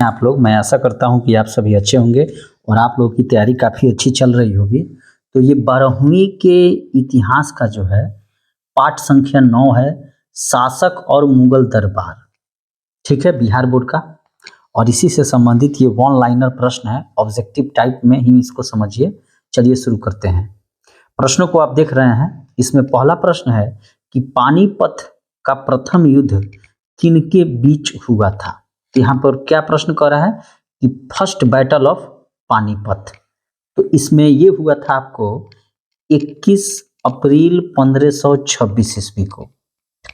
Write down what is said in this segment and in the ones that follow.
आप लोग, मैं आशा करता हूँ कि आप सभी अच्छे होंगे और आप लोगों की तैयारी काफ़ी अच्छी चल रही होगी। तो ये 12वीं के इतिहास का जो है पाठ संख्या 9 है, शासक और मुगल दरबार। ठीक है, बिहार बोर्ड का। और इसी से संबंधित ये वन लाइनर प्रश्न है, ऑब्जेक्टिव टाइप में ही इसको समझिए। चलिए शुरू करते हैं। प्रश्नों को आप देख रहे हैं। इसमें पहला प्रश्न है कि पानीपत का प्रथम युद्ध किनके बीच हुआ था। तो यहाँ पर क्या प्रश्न कर रहा है कि फर्स्ट बैटल ऑफ पानीपत। तो इसमें ये हुआ था आपको 21 अप्रैल 1526 ईस्वी को।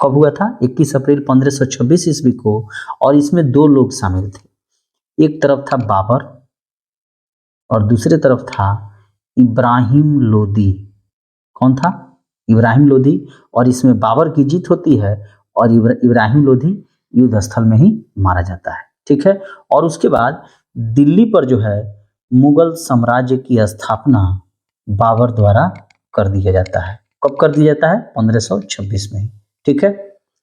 कब हुआ था? 21 अप्रैल 1526 ईस्वी को। और इसमें दो लोग शामिल थे। एक तरफ था बाबर और दूसरे तरफ था इब्राहिम लोदी। कौन था? इब्राहिम लोदी। और इसमें बाबर की जीत होती है और इब्राहिम लोदी युद्ध स्थल में ही मारा जाता है। ठीक है। और उसके बाद दिल्ली पर जो है मुगल साम्राज्य की स्थापना बाबर द्वारा कर दिया जाता है। कब कर दिया जाता है? 1526 में। ठीक है।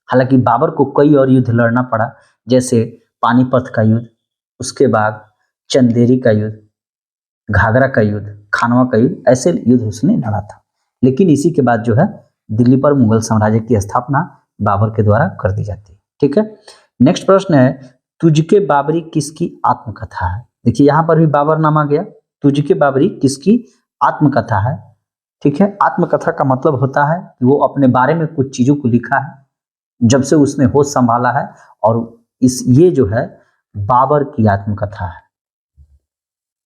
हालांकि बाबर को कई और युद्ध लड़ना पड़ा, जैसे पानीपत का युद्ध, उसके बाद चंदेरी का युद्ध, घाघरा का युद्ध, खानवा का युद्ध, ऐसे युद्ध उसने लड़ा था। लेकिन इसी के बाद जो है दिल्ली पर मुगल साम्राज्य की स्थापना बाबर के द्वारा कर दी जाती है। ठीक है। नेक्स्ट प्रश्न है, तुझके बाबरी किसकी आत्मकथा है। देखिए यहाँ पर भी बाबर नाम आ गया। तुझके बाबरी किसकी आत्मकथा है। ठीक है। आत्मकथा का मतलब होता है कि वो अपने बारे में कुछ चीजों को लिखा है जब से उसने होश संभाला है, और ये जो है बाबर की आत्मकथा है।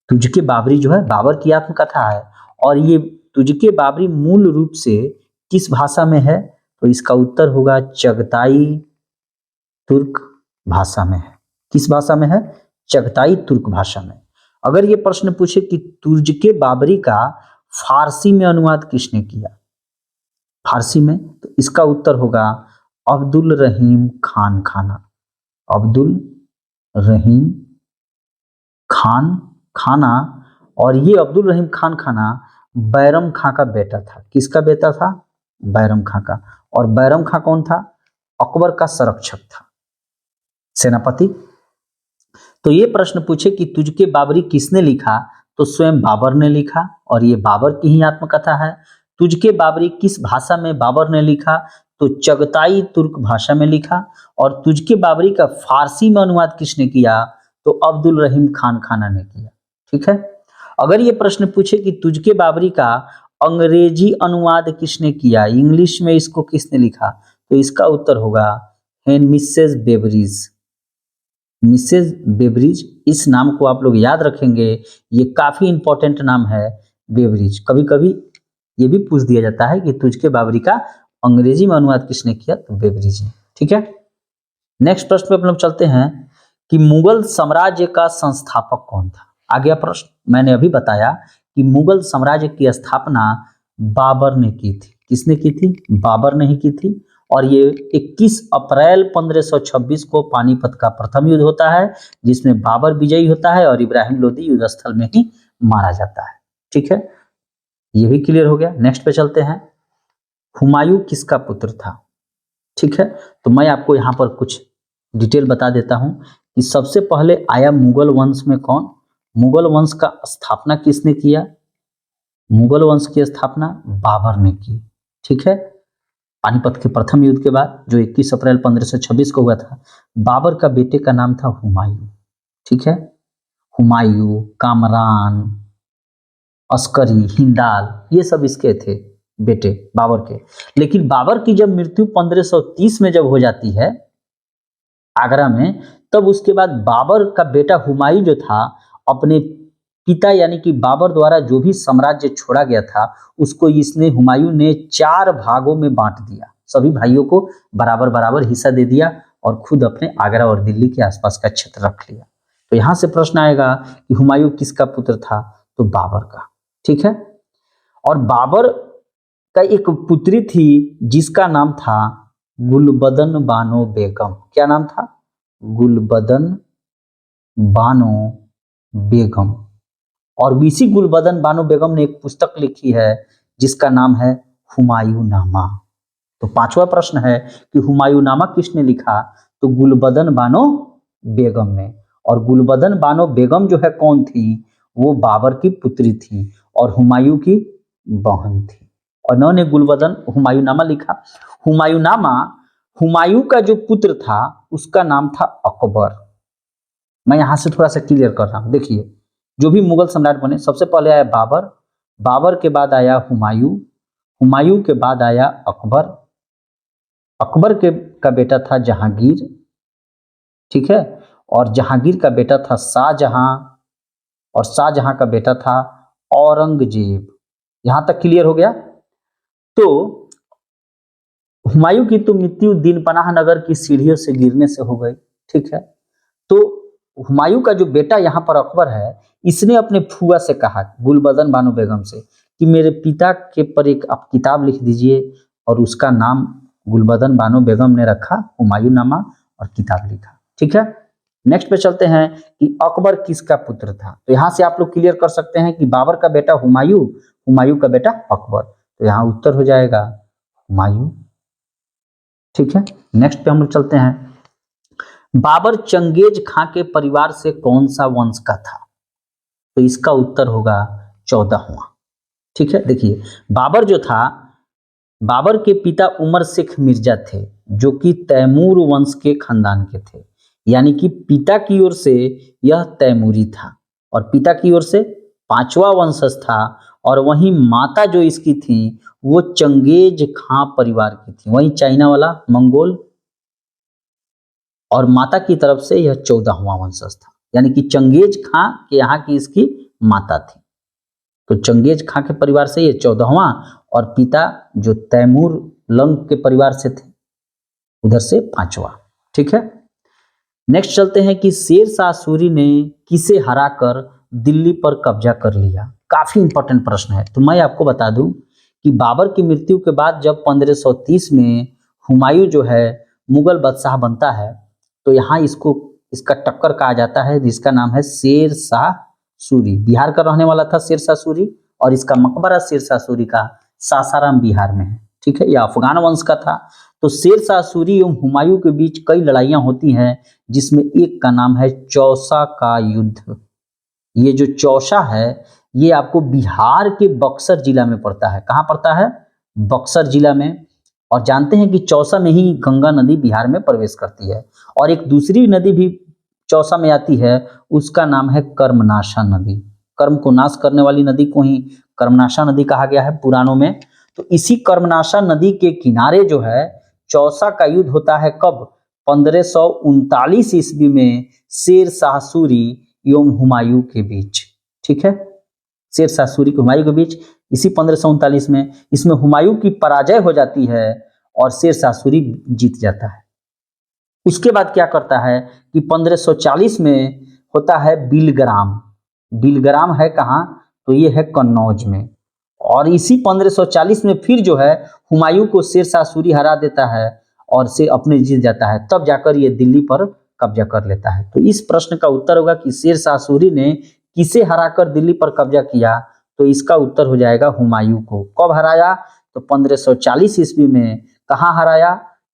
तुझके बाबरी जो है बाबर की आत्मकथा है। और ये तुझके बाबरी मूल रूप से किस भाषा में है? तो इसका उत्तर होगा चगताई तुर्क भाषा में है। किस भाषा में है? चगताई तुर्क भाषा में। अगर ये प्रश्न पूछे कि तुझके बाबरी का फारसी में अनुवाद किसने किया, फारसी में, तो इसका उत्तर होगा अब्दुल रहीम खान खाना। अब्दुल रहीम खान खाना। और ये अब्दुल रहीम खान खाना बैरम खां का बेटा था। किसका बेटा था? बैरम खां का। और बैरम खां कौन था? अकबर का संरक्षक था, सेनापति। तो ये प्रश्न पूछे कि तुझके बाबरी किसने लिखा, तो स्वयं बाबर ने लिखा, और ये बाबर की ही आत्मकथा है। तुझके बाबरी किस भाषा में बाबर ने लिखा, तो चगताई तुर्क भाषा में लिखा। और तुझके बाबरी का फारसी में अनुवाद किसने किया, तो अब्दुल रहीम खान खाना ने किया। ठीक है। अगर ये प्रश्न पूछे कि तुझके बाबरी का अंग्रेजी अनुवाद किसने किया, इंग्लिश में इसको किसने लिखा, तो इसका उत्तर होगा मिसेस बेवरीज। मिसेस बेवरीज, इस नाम को आप लोग याद रखेंगे, ये काफी इंपॉर्टेंट नाम है बेवरीज। कभी कभी ये भी पूछ दिया जाता है कि तुझके बाबरी का अंग्रेजी में अनुवाद किसने किया, तो बेवरीज ने। ठीक है। नेक्स्ट प्रश्न पे हम लोग चलते हैं कि मुगल साम्राज्य का संस्थापक कौन था। आ गया प्रश्न। मैंने अभी बताया कि मुगल साम्राज्य की स्थापना बाबर ने की थी। किसने की थी? बाबर ने ही की थी। और ये 21 अप्रैल 1526 को पानीपत का प्रथम युद्ध होता है, जिसमें बाबर विजयी होता है और इब्राहिम लोदी युद्ध स्थल में ही मारा जाता है। ठीक है, ये भी क्लियर हो गया। नेक्स्ट पे चलते हैं। हुमायूं किसका पुत्र था? ठीक है, तो मैं आपको यहाँ पर कुछ डिटेल बता देता हूँ कि सबसे पहले आया मुगल वंश में कौन? मुगल वंश का स्थापना किसने किया? मुगल वंश की स्थापना बाबर ने की। ठीक है, पानीपत के प्रथम युद्ध के बाद जो 21 अप्रैल 1526 को हुआ था। बाबर का बेटे का नाम था हुमायूं। ठीक है, हुमायूं, कामरान, अस्करी, हिंदाल, ये सब इसके थे बेटे बाबर के। लेकिन बाबर की जब मृत्यु 1530 में जब हो जाती है आगरा में, तब उसके बाद बाबर का बेटा हुमायूं जो था, अपने पिता यानी कि बाबर द्वारा जो भी साम्राज्य छोड़ा गया था, उसको इसने हुमायूं ने 4 भागों में बांट दिया। सभी भाइयों को बराबर बराबर हिस्सा दे दिया और खुद अपने आगरा और दिल्ली के आसपास का क्षेत्र रख लिया। तो यहां से प्रश्न आएगा कि हुमायूं किसका पुत्र था, तो बाबर का। ठीक है, और बाबर का एक पुत्री थी जिसका नाम था गुलबदन बानो बेगम। क्या नाम था? गुलबदन बानो बेगम। और इसी गुलबदन बानो बेगम ने एक पुस्तक लिखी है जिसका नाम है हुमायूं नामा। तो पांचवा प्रश्न है कि हुमायूं नामा किसने लिखा, तो गुलबदन बानो बेगम ने। और गुलबदन बानो बेगम जो है कौन थी, वो बाबर की पुत्री थी और हुमायूं की बहन थी। और इन्होंने गुलबदन हुमायूंनामा लिखा। हुमायूंनामा, हुमायूं का जो पुत्र था उसका नाम था अकबर। मैं यहां से थोड़ा सा क्लियर कर रहा हूं। देखिए, जो भी मुगल सम्राट बने, सबसे पहले आया बाबर, बाबर के बाद आया हुमायूं, हुमायूं के बाद आया अकबर, अकबर के का बेटा था जहांगीर, ठीक है, और जहांगीर का बेटा था शाहजहां, और शाहजहां का बेटा था औरंगजेब। यहां तक क्लियर हो गया। तो हुमायूं की तो मृत्यु दिन पनाह नगर की सीढ़ियों से गिरने से हो गई, ठीक है। तो हुमायूं का जो बेटा यहाँ पर अकबर है, इसने अपने फुआ से कहा, गुलबदन बानो बेगम से, कि मेरे पिता के पर एक आप किताब लिख दीजिए, और उसका नाम गुलबदन बानो बेगम ने रखा हुमायूंनामा और किताब लिखा, ठीक है। नेक्स्ट पे चलते हैं कि अकबर किसका पुत्र था। तो यहाँ से आप लोग क्लियर कर सकते हैं कि बाबर का बेटा हुमायूं, हुमायूं का बेटा अकबर। तो यहाँ उत्तर हो जाएगा हुमायूं, ठीक है। नेक्स्ट पे हम लोग चलते हैं। बाबर चंगेज खां के परिवार से कौन सा वंश का था। तो इसका उत्तर होगा 14वां, ठीक है। देखिए, बाबर जो था, बाबर के पिता उमर शेख मिर्जा थे, जो कि तैमूर वंश के खानदान के थे। यानी कि पिता की ओर से यह तैमूरी था और पिता की ओर से 5वां वंशज था, और वहीं माता जो इसकी थी वो चंगेज खां परिवार की थी, वहीं चाइना वाला मंगोल, और माता की तरफ से यह 14वां वंशज था। यानी कि चंगेज खां के यहाँ की इसकी माता थी। तो चंगेज खां के परिवार से ये 14वां, और पिता जो तैमूर लंग के परिवार से थे उधर से 5वां, ठीक है। नेक्स्ट चलते हैं कि शेर शाह सूरी ने किसे हराकर दिल्ली पर कब्जा कर लिया। काफी इंपॉर्टेंट प्रश्न है। तो मैं आपको बता दूं कि बाबर की मृत्यु के बाद जब 1530 में हुमायूं जो है मुगल बादशाह बनता है, तो यहाँ इसको इसका टक्कर कहा जाता है, जिसका नाम है शेर शाह सूरी। बिहार का रहने वाला था शेर शाह सूरी, और इसका मकबरा शेर शाह सूरी का सासाराम बिहार में है, ठीक है। यह अफगान वंश का था। तो शेर शाह सूरी एवं हुमायूं के बीच कई लड़ाइयां होती हैं, जिसमें एक का नाम है चौसा का युद्ध। ये जो चौसा है, ये आपको बिहार के बक्सर जिला में पड़ता है। कहाँ पड़ता है? बक्सर जिला में। और जानते हैं कि चौसा में ही गंगा नदी बिहार में प्रवेश करती है, और एक दूसरी नदी भी चौसा में आती है, उसका नाम है कर्मनाशा नदी। कर्म को नाश करने वाली नदी को ही कर्मनाशा नदी कहा गया है पुराणों में। तो इसी कर्मनाशा नदी के किनारे जो है चौसा का युद्ध होता है। कब? 1539 ईस्वी में शेर शाह सूरी एवं हुमायूं के बीच, ठीक है। शेर शाह सूरी के हुमायूं के बीच इसी 1539 में, इसमें हुमायूं की पराजय हो जाती है और शेर शाह सूरी जीत जाता है। उसके बाद क्या करता है कि 1540 में होता है बिलग्राम। बिलग्राम है कहाँ? तो ये है कन्नौज में। और इसी 1540 में फिर जो है हुमायूं को शेर शाह सूरी हरा देता है और से अपने जीत जाता है, तब जाकर ये दिल्ली पर कब्जा कर लेता है। तो इस प्रश्न का उत्तर होगा कि शेर शाह सूरी ने किसे हराकर दिल्ली पर कब्जा किया। तो इसका उत्तर हो जाएगा हुमायूं को। कब हराया? तो 1540 ईस्वी में। कहाँ हराया?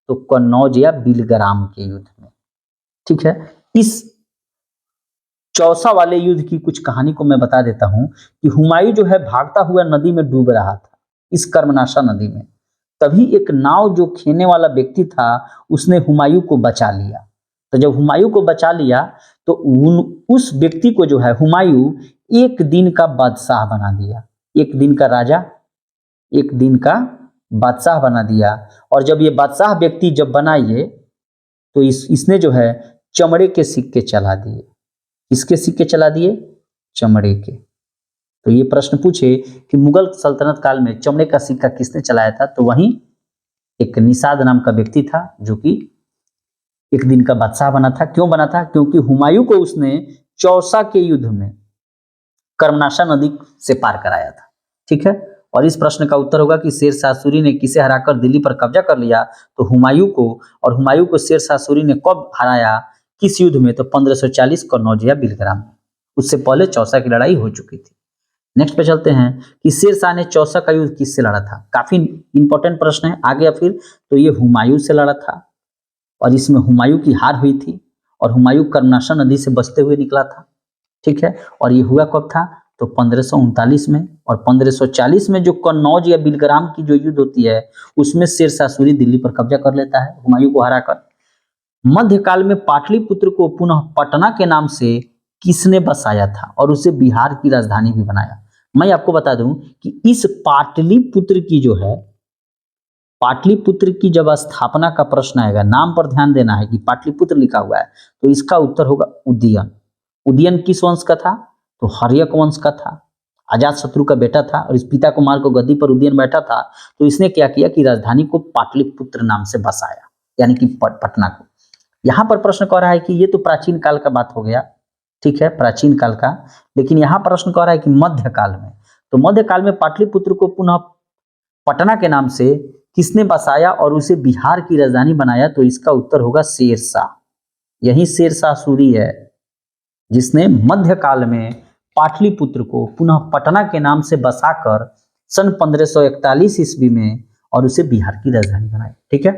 तो कन्नौज या बिलग्राम के युद्ध में, ठीक है। इस चौसा वाले युद्ध की कुछ कहानी को मैं बता देता हूं कि हुमायूं जो है भागता हुआ नदी में डूब रहा था, इस कर्मनाशा नदी में। तभी एक नाव जो खेने वाला व्यक्ति था उसने हुमायूं को बचा लिया। तो जब हुमायूं को बचा लिया तो उस व्यक्ति को जो है हुमायूं एक दिन का बादशाह बना दिया, एक दिन का राजा, एक दिन का बादशाह बना दिया। और जब ये बादशाह व्यक्ति जब बना ये, तो इसने जो है चमड़े के सिक्के चला दिए। किसके सिक्के चला दिए? चमड़े के। तो ये प्रश्न पूछे कि मुगल सल्तनत काल में चमड़े का सिक्का किसने चलाया था, तो वहीं एक निषाद नाम का व्यक्ति था, जो कि एक दिन का बादशाह बना था। क्यों बना था? क्योंकि हुमायूं को उसने चौसा के युद्ध में कर्मनाशा नदी से पार कराया था, ठीक है। और इस प्रश्न का उत्तर होगा कि शेर शाह सूरी ने किसे हराकर दिल्ली पर कब्जा कर लिया, तो हुमायूं को। और हुमायूं को शेर शाह सूरी ने कब हराया, किस युद्ध में? तो 1540 कन्नौज या बिलग्राम में। उससे पहले चौसा की लड़ाई हो चुकी थी। नेक्स्ट पे चलते हैं कि शेर शाह ने चौसा का युद्ध किससे लड़ा था। काफी इंपॉर्टेंट प्रश्न है। आ गया फिर, तो ये हुमायूं से लड़ा था और इसमें हुमायूं की हार हुई थी। और हुमायूं कर्मनाशा नदी से बचते हुए निकला था, ठीक है। और ये हुआ कब था, तो 1539 में। और 1540 में जो कन्नौज या बिलग्राम की जो युद्ध होती है, उसमें शेरशाह सूरी दिल्ली पर कब्जा कर लेता है हुमायूं को हराकर। मध्यकाल में पाटलिपुत्र को पुनः पटना के नाम से किसने बसाया था और उसे बिहार की राजधानी भी बनाया? मैं आपको बता दूं कि इस पाटलिपुत्र की जो है, पाटलिपुत्र की जब स्थापना का प्रश्न आएगा, नाम पर ध्यान देना है कि पाटलिपुत्र लिखा हुआ है, तो इसका उत्तर होगा उदयन। उदयन किस वंश का था, तो हर्यक वंश का था। अजात शत्रु का बेटा था और इस पिता कुमार को गद्दी पर उदयन बैठा था, तो इसने क्या किया कि राजधानी को पाटलिपुत्र नाम से बसाया, यानी कि पटना को। यहाँ पर प्रश्न कह रहा है कि ये तो प्राचीन काल का बात हो गया, ठीक है, प्राचीन काल का। लेकिन यहाँ प्रश्न कह रहा है कि मध्यकाल में, तो मध्यकाल में पाटलिपुत्र को पुनः पटना के नाम से किसने बसाया और उसे बिहार की राजधानी बनाया? तो इसका उत्तर होगा शेरशाह। यही शेरशाह सूरी है जिसने मध्यकाल में पाटलिपुत्र को पुनः पटना के नाम से बसाकर सन 1541 ईस्वी में और उसे बिहार की राजधानी बनाई, ठीक है।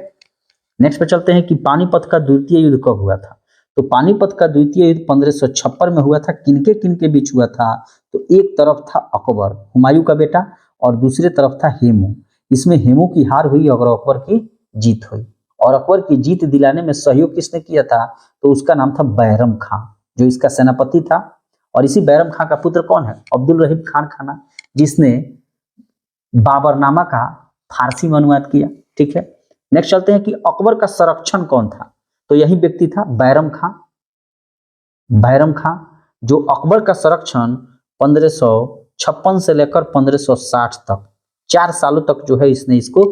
नेक्स्ट पे चलते हैं कि पानीपत का द्वितीय युद्ध कब हुआ था? तो पानीपत का द्वितीय युद्ध 1556 में हुआ था। किनके बीच हुआ था? तो एक तरफ था अकबर, हुमायूं का बेटा, और दूसरे तरफ था हेमू। इसमें हेमू की हार हुई और अकबर की जीत हुई। और अकबर की जीत दिलाने में सहयोग किसने किया था? तो उसका नाम था बैरम खां, जो इसका सेनापति था। और इसी बैरम खां का पुत्र कौन है? अब्दुल रहीम खान खाना, जिसने बाबरनामा का फारसी में अनुवाद किया, ठीक है। नेक्स्ट चलते हैं कि अकबर का संरक्षण कौन था? तो यही व्यक्ति था बैरम खां। बैरम खां जो अकबर का संरक्षण 1556 से लेकर 1560 तक 4 सालों तक जो है इसने इसको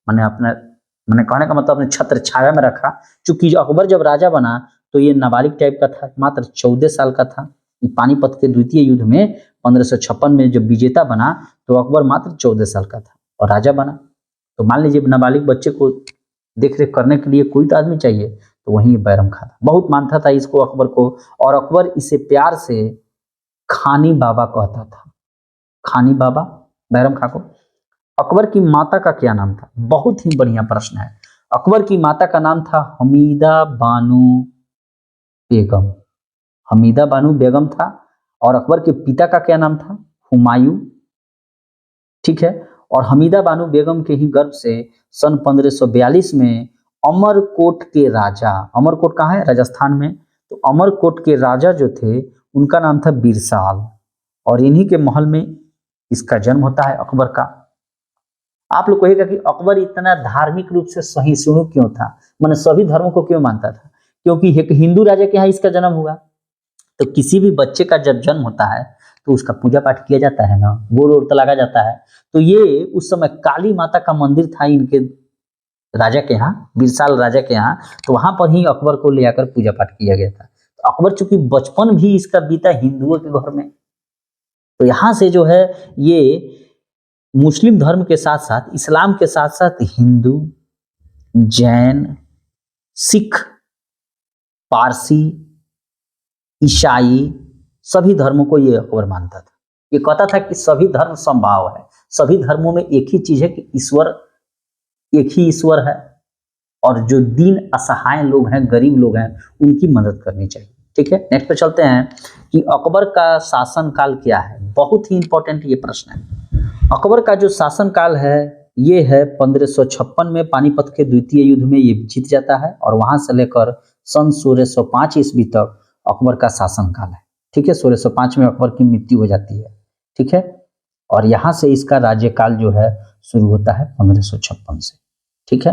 मैंने कहने का मतलब अपने छत्र छाया में रखा। चूंकि अकबर जब राजा बना तो ये नाबालिग टाइप का था, मात्र 14 साल का था। पानीपत के द्वितीय युद्ध में 1556 में जब विजेता बना तो अकबर मात्र 14 साल का था और राजा बना। तो मान लीजिए नाबालिग बच्चे को देख रेख करने के लिए कोई तो आदमी चाहिए, तो वहीं बैरम खां था। बहुत मानता था इसको, अकबर को, और अकबर इसे प्यार से खानी बाबा कहता था। खानी बाबा बैरम खां को। अकबर की माता का क्या नाम था? बहुत ही बढ़िया प्रश्न है। अकबर की माता का नाम था हमीदा बानो बेगम। हमीदा बानो बेगम था। और अकबर के पिता का क्या नाम था? हुमायूं, ठीक है। और हमीदा बानो बेगम के ही गर्भ से सन 1542 में अमरकोट के राजा, अमरकोट कहाँ है? राजस्थान में। तो अमरकोट के राजा जो थे उनका नाम था बिरसाल, और इन्हीं के महल में इसका जन्म होता है अकबर का। आप लोग कहेगा कि अकबर इतना धार्मिक रूप से सहिष्णु क्यों था, माने सभी धर्मों को क्यों मानता था? क्योंकि एक हिंदू राजा के यहाँ इसका जन्म हुआ। तो किसी भी बच्चे का जब जन्म होता है तो उसका पूजा पाठ किया जाता है ना, गोड़ ओड़ तो लगा जाता है। तो ये उस समय काली माता का मंदिर था इनके राजा के यहाँ, बिरसाल राजा के यहाँ। तो वहां पर ही अकबर को ले आकर पूजा पाठ किया गया था। तो अकबर चूंकि बचपन भी इसका बीता हिंदुओं के घर में, तो यहाँ से जो है ये मुस्लिम धर्म के साथ साथ, इस्लाम के साथ साथ हिंदू, जैन, सिख, पारसी, ईसाई, सभी धर्मों को ये अकबर मानता था। ये कहता था कि सभी धर्म संभाव है, सभी धर्मों में एक ही चीज है कि ईश्वर, एक ही ईश्वर है, और जो दीन असहाय लोग हैं, गरीब लोग हैं, उनकी मदद करनी चाहिए, ठीक है। नेक्स्ट पे चलते हैं कि अकबर का शासन काल क्या है। बहुत ही इंपॉर्टेंट ये प्रश्न है। अकबर का जो शासन काल है ये है 1556 में पानीपत के द्वितीय युद्ध में ये जीत जाता है, और वहां से लेकर सन 1605 ईस्वी तक अकबर का शासन काल है, ठीक है। 1605 में अकबर की मृत्यु हो जाती है, ठीक है। और यहाँ से इसका राज्यकाल जो है शुरू होता है 1556 से, ठीक है।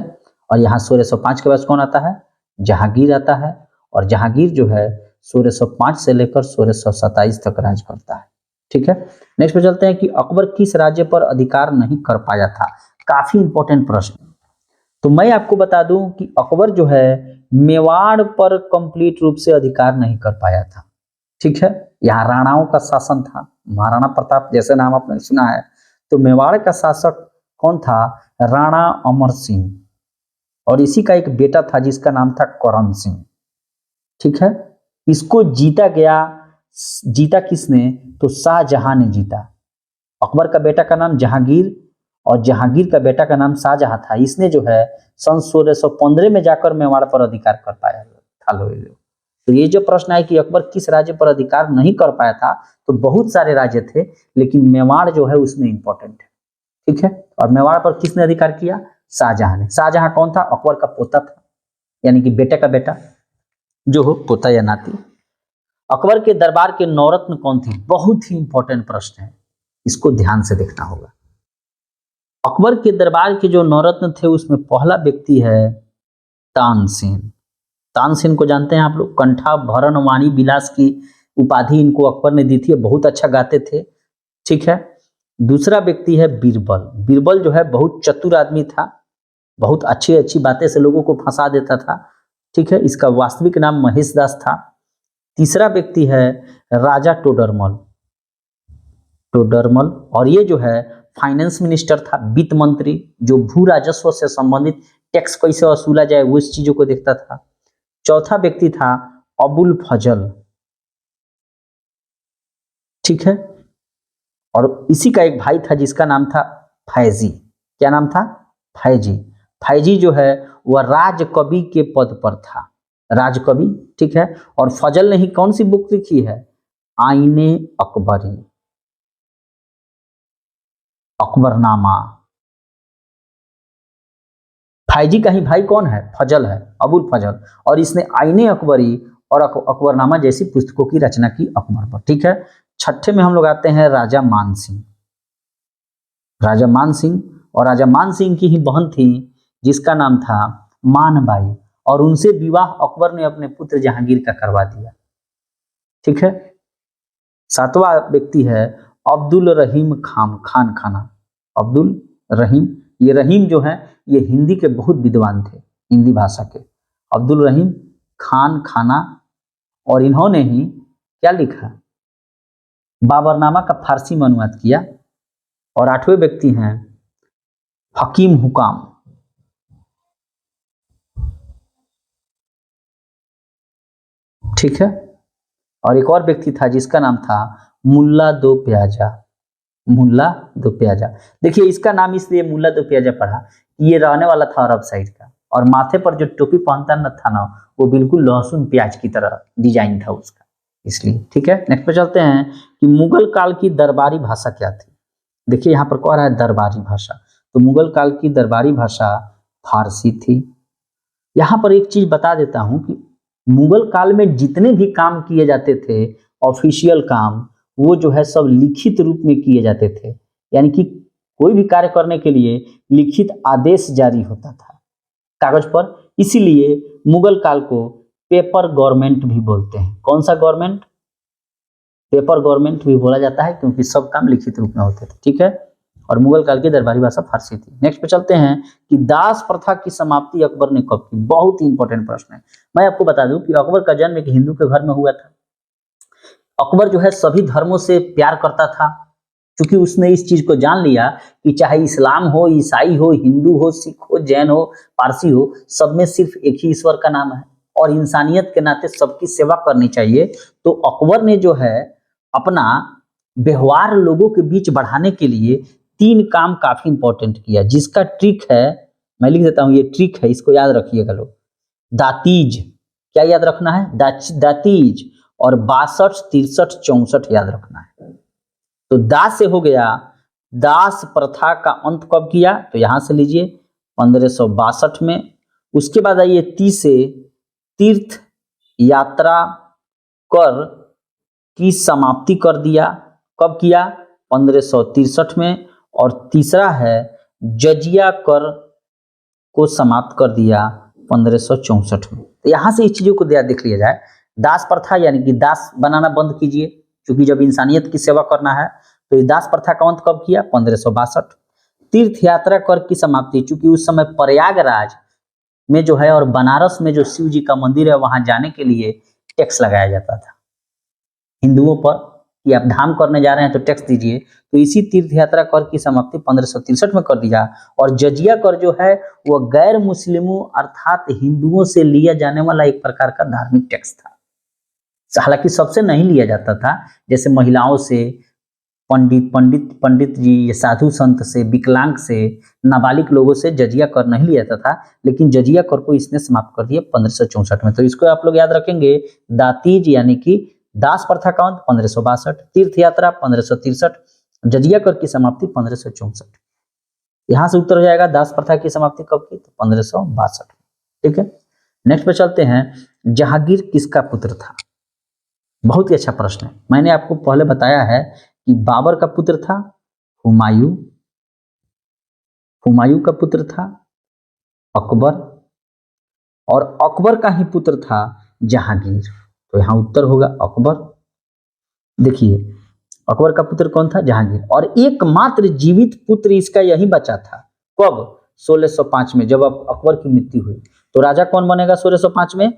और यहाँ 1605 के बाद कौन आता है? जहांगीर आता है। और जहांगीर जो है 1605 से लेकर 1627 तक राज करता है, ठीक है। नेक्स्ट पे चलते हैं कि अकबर किस राज्य पर अधिकार नहीं कर पाया था। काफी इंपॉर्टेंट प्रश्न। तो मैं आपको बता दूं कि अकबर जो है मेवाड़ पर कंप्लीट रूप से अधिकार नहीं कर पाया था, ठीक है। यहाँ राणाओं का शासन था, महाराणा प्रताप जैसे नाम आपने सुना है। तो मेवाड़ का शासक कौन था? राणा अमर सिंह, और इसी का एक बेटा था जिसका नाम था करण सिंह, ठीक है। इसको जीता किसने? तो शाहजहां ने जीता। अकबर का बेटा का नाम जहांगीर और जहांगीर का बेटा का नाम शाहजहां था। इसने जो है सन 1615 में जाकर मेवाड़ पर अधिकार कर पाया था। तो ये जो प्रश्न है कि अकबर किस राज्य पर अधिकार नहीं कर पाया था, तो बहुत सारे राज्य थे, लेकिन मेवाड़ जो है उसमें इंपॉर्टेंट है। ठीक है, और मेवाड़ पर किसने अधिकार किया? शाहजहां ने। शाहजहां कौन था? अकबर का पोता था, यानी कि बेटे का बेटा जो हो, पोता या नाती। अकबर के दरबार के नौरत्न कौन थे? बहुत ही इंपॉर्टेंट प्रश्न है, इसको ध्यान से देखना होगा। अकबर के दरबार के जो नौरत्न थे उसमें पहला व्यक्ति है तानसेन। तानसेन को जानते हैं आप लोग, कंठा भरण वाणी विलास की उपाधि इनको अकबर ने दी थी, बहुत अच्छा गाते थे। ठीक है, दूसरा व्यक्ति है बीरबल। बीरबल जो है बहुत चतुर आदमी था, बहुत अच्छी अच्छी बातें से लोगों को फंसा देता था। ठीक है, इसका वास्तविक नाम महेश दास था। तीसरा व्यक्ति है राजा टोडरमल। टोडरमल, और ये जो है फाइनेंस मिनिस्टर था, वित्त मंत्री, जो भू राजस्व से संबंधित टैक्स कैसे वसूला जाए वो इस चीजों को देखता था। चौथा व्यक्ति था अबुल फजल। ठीक है, और इसी का एक भाई था जिसका नाम था फैजी। क्या नाम था? फैजी। फैजी जो है वह राजकवि के पद पर था, राजकवि। ठीक है, और फजल ने ही कौन सी बुक लिखी है? आईने अकबरी, अकबरनामा। फैजी का ही भाई कौन है? फजल है, अबुल फजल, और इसने आईने अकबरी और अकबरनामा जैसी पुस्तकों की रचना की अकबर पर। ठीक है, छठे में हम लोग आते हैं राजा मान सिंह। राजा मान सिंह, और राजा मान सिंह की ही बहन थी जिसका नाम था मानबाई, और उनसे विवाह अकबर ने अपने पुत्र जहांगीर का करवा दिया। ठीक है, सातवां व्यक्ति है अब्दुल रहीम खान खाना। अब्दुल रहीम, ये रहीम जो है ये हिंदी के बहुत विद्वान थे, हिंदी भाषा के। अब्दुल रहीम खान खाना, और इन्होंने ही क्या लिखा? बाबरनामा का फारसी में अनुवाद किया। और आठवें व्यक्ति हैं हकीम हुकाम। ठीक है, और एक और व्यक्ति था जिसका नाम था मुल्ला दो प्याजा। मुल्ला दो प्याजा, देखिए इसका नाम इसलिए मुल्ला दो प्याजा पड़ा, ये रहने वाला था अरब साइड का, और माथे पर जो टोपी पहनता न था ना, वो बिल्कुल लहसुन प्याज की तरह डिजाइन था उसका, इसलिए। ठीक है, नेक्स्ट पे चलते हैं कि मुगल काल की दरबारी भाषा क्या थी। देखिए यहाँ पर कह रहा है दरबारी भाषा, तो मुगल काल की दरबारी भाषा फारसी थी। यहाँ पर एक चीज बता देता हूं कि मुगल काल में जितने भी काम किए जाते थे, ऑफिशियल काम, वो जो है सब लिखित रूप में किए जाते थे, यानी कि कोई भी कार्य करने के लिए लिखित आदेश जारी होता था कागज पर। इसीलिए मुगल काल को पेपर गवर्नमेंट भी बोलते हैं। कौन सा गवर्नमेंट? पेपर गवर्नमेंट भी बोला जाता है, क्योंकि सब काम लिखित रूप में होते थे। ठीक है, और मुगल काल की दरबारी भाषा फारसी थी। नेक्स्ट पे चलते हैं कि दास प्रथा की समाप्ति अकबर ने कब की। बहुत ही इंपॉर्टेंट प्रश्न है। मैं आपको बता दूं कि अकबर का जन्म एक हिंदू के घर में हुआ था। अकबर जो है सभी धर्मों से प्यार करता था, क्योंकि उसने इस चीज को जान लिया कि चाहे इस्लाम हो, ईसाई हो, हिंदू हो, सिख हो, जैन हो, पारसी हो, सब में सिर्फ एक ही ईश्वर का नाम है, और इंसानियत के नाते सबकी सेवा करनी चाहिए। तो अकबर ने जो है अपना व्यवहार लोगों के बीच बढ़ाने के लिए 3 काम काफी इंपॉर्टेंट किया, जिसका ट्रिक है, मैं लिख देता हूं, ये ट्रिक है, इसको याद रखिएगा लोग। दातीज, क्या याद रखना है? दातीज, और 62, 63, 64 याद रखना है। तो दास से हो गया, दास प्रथा का अंत कब किया? तो यहां से लीजिए 1562 में। उसके बाद आइए 30 से तीर्थ यात्रा कर की समाप्ति कर दिया। कब किया? 1563 में। और तीसरा है जजिया कर को समाप्त कर दिया 1564 में। तो यहां से इस चीजों को देख लिया जाए। दास प्रथा यानी कि दास बनाना बंद कीजिए, क्योंकि जब इंसानियत की सेवा करना है तो ये दास प्रथा का अंत कब किया? 1562। तीर्थ यात्रा कर की समाप्ति, चूंकि उस समय प्रयागराज में जो है और बनारस में जो शिव जी का मंदिर है, वहां जाने के लिए टैक्स लगाया जाता था हिंदुओं पर, कि आप धाम करने जा रहे हैं तो टैक्स दीजिए। तो इसी तीर्थ यात्रा कर की समाप्ति 1563 में कर दिया। और जजिया कर जो है वह गैर मुस्लिमों अर्थात हिंदुओं से लिया जाने वाला एक प्रकार का धार्मिक टैक्स था। हालांकि सबसे नहीं लिया जाता था, जैसे महिलाओं से, पंडित जी, ये साधु संत से, विकलांग से, नाबालिग लोगों से जजिया कर नहीं लिया था, लेकिन जजिया कर को इसने समाप्त कर दिया 1564 में। तो इसको आप लोग याद रखेंगे, दातीज यानी कि दास प्रथा का अंत 1562, तीर्थ यात्रा 1563, जजिया कर की समाप्ति 1564। यहां से उत्तर हो जाएगा दास प्रथा की समाप्ति कब की, तो 1562। ठीक है, नेक्स्ट पे चलते हैं। जहांगीर किसका पुत्र था? बहुत ही अच्छा प्रश्न है। मैंने आपको पहले बताया है कि बाबर का पुत्र था हुमायूं, हुमायूं का पुत्र था अकबर, और अकबर का ही पुत्र था जहांगीर। तो यहां उत्तर होगा अकबर। देखिए, अकबर का पुत्र कौन था? जहांगीर। और एकमात्र जीवित पुत्र इसका यही बचा था। कब? 1605 में, जब अकबर की मृत्यु हुई। तो राजा कौन बनेगा 1605 में?